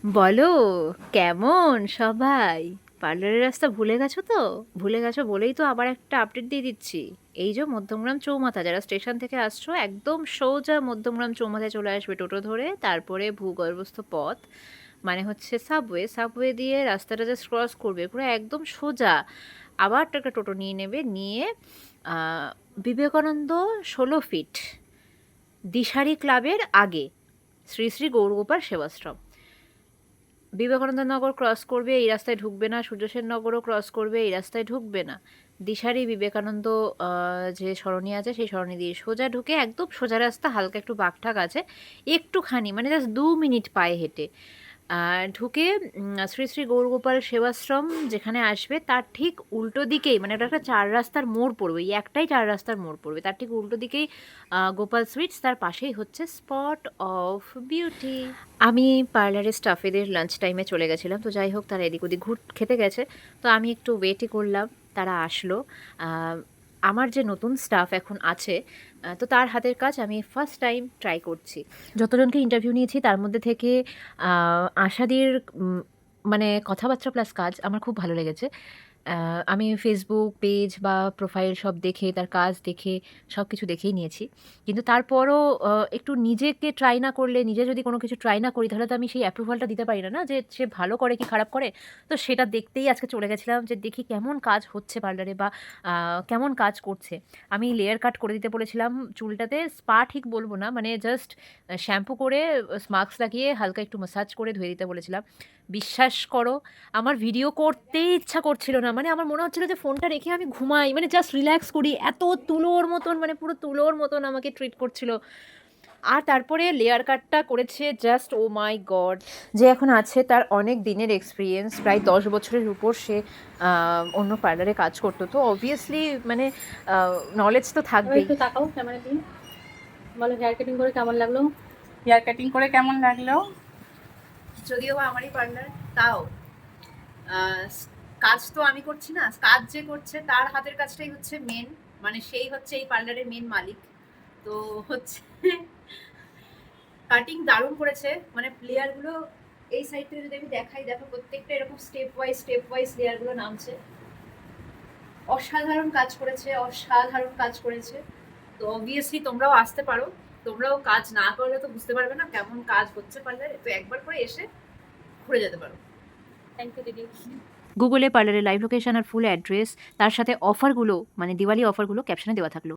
বলো, কেমন সবাই? পার্লারের রাস্তা ভুলে গেছো তো? ভুলে গেছো বলেই তো আবার একটা আপডেট দিয়ে দিচ্ছি। এই যে মধ্যমগ্রাম চৌমাথা, যারা স্টেশন থেকে আসছো একদম সোজা মধ্যমগ্রাম চৌমাথায় চলে আসবে টোটো ধরে, তারপরে ভূগর্ভস্থ পথ মানে হচ্ছে সাবওয়ে, সাবওয়ে দিয়ে রাস্তাটা জাস্ট ক্রস করবে পুরো একদম সোজা। আবার একটা টোটো নিয়ে নেবে, নিয়ে আহ, বিবেকানন্দ 16 ফিট দিশারি ক্লাবের আগে শ্রী শ্রী গৌরগোপাল সেবাশ্রম। বিবেকানন্দ নগর ক্রস করবে, এই রাস্তায় ঢুকবে না। সূর্যসেন নগরও ক্রস করবে, এই রাস্তায় ঢুকবে না। দিশারি বিবেকানন্দ যে সরণি আছে সেই সরণি দিয়ে সোজা ঢুকে একদম সোজা রাস্তা, হালকা একটু বাঁকঠাক আছে, একটুখানি মানে জাস্ট 2 মিনিট পায়ে হেঁটে ঢুকে শ্রী শ্রী গৌরগোপাল সেবাশ্রম যেখানে আসবে তার ঠিক উল্টো দিকেই, মানে ওটা একটা 4 রাস্তার মোড় পড়বে, এই একটাই 4 রাস্তার মোড় পড়বে, তার ঠিক উল্টো দিকেই গোপাল সুইটস, তার পাশেই হচ্ছে স্পট অফ বিউটি। আমি পার্লারের স্টাফেদের লাঞ্চ টাইমে চলে গেছিলাম, তো যাই হোক তারা এদিক ওদিক খেতে গেছে, তো আমি একটু ওয়েটই করলাম। তারা আসলো। আহ, আমার যে নতুন স্টাফ এখন আছে, তো তার হাতের কাজ আমি ফার্স্ট টাইম ট্রাই করছি। যতজনকে ইন্টারভিউ নিয়েছি তার মধ্যে থেকে আশাদির মানে কথাবার্তা প্লাস কাজ আমার খুব ভালো লেগেছে। আমি ফেসবুক পেজ বা প্রোফাইল সব দেখে, তার কাজ দেখে, সব কিছু দেখেই নিয়েছি। কিন্তু তারপরও একটু নিজেকে ট্রাই না করলে, নিজে যদি কোনো কিছু ট্রাই না করি, তাহলে তো আমি সেই অ্যাপ্রুভালটা দিতে পারি না, না যে সে ভালো করে কি খারাপ করে। তো সেটা দেখতেই আজকে চলে গেছিলাম, যে দেখি কেমন কাজ হচ্ছে পার্লারে, বা কেমন কাজ করছে। আমি লেয়ার কাট করে দিতে বলেছিলাম চুলটাতে, স্পা ঠিক বলবো না, মানে জাস্ট শ্যাম্পু করে মাস্ক লাগিয়ে হালকা একটু ম্যাসাজ করে ধুয়ে দিতে বলেছিলাম। বিশ্বাস করো, আমার ভিডিও করতেই ইচ্ছা করছিল না, মানে আমার মনে হচ্ছিল যে ফোনটা রেখে আমি ঘুমাই, মানে জাস্ট রিল্যাক্স করি। এত তুলোর মতন, মানে পুরো তুলোর মতন আমাকে ট্রিট করছিল। আর তারপরে লেয়ার কাটটা করেছে জাস্ট ও মাই গড। যে এখন আছে তার অনেক দিনের এক্সপিরিয়েন্স, প্রায় 10 বছরের উপর সে অন্য পার্লারে কাজ করতো, তো অবভিয়াসলি মানে নলেজ তো এবার থাকবেই। একটু তাকাও ক্যামেরা দিয়ে, বলো হেয়ার কাটিং করে কেমন লাগলো? হেয়ার কাটিং করে কেমন লাগলো? যদিও বা আমারই পার্লার, তাও আহ, কাজ তো আমি করছি না, কাজ যে করছে তার হাতের কাজটাই হচ্ছে মেন, মানে সেই হচ্ছে এই পার্লারের মেন মালিক। তো হচ্ছে কাটিং দারুণ করেছে, মানে লেয়ার গুলো এই সাইড থেকে যদি আমি দেখাই, দেখো প্রত্যেকটা এরকম স্টেপ ওয়াইজ লেয়ার গুলো নামছে। অসাধারণ কাজ করেছে, অসাধারণ কাজ করেছে। তো অবভিয়াসলি তোমরাও আসতে পারো, তোমরাও কাজ না করলে তো বুঝতে পারবে না কেমন কাজ হচ্ছে পার্লারে, তো একবার করে এসে ঘুরে যেতে পারো। থ্যাংক ইউ দিদি। গুগলে পার্লারের লাইভ লোকেশন আর ফুল অ্যাড্রেস, তার সাথে অফারগুলো, মানে দিওয়ালি অফারগুলো ক্যাপশনে দেওয়া থাকলো।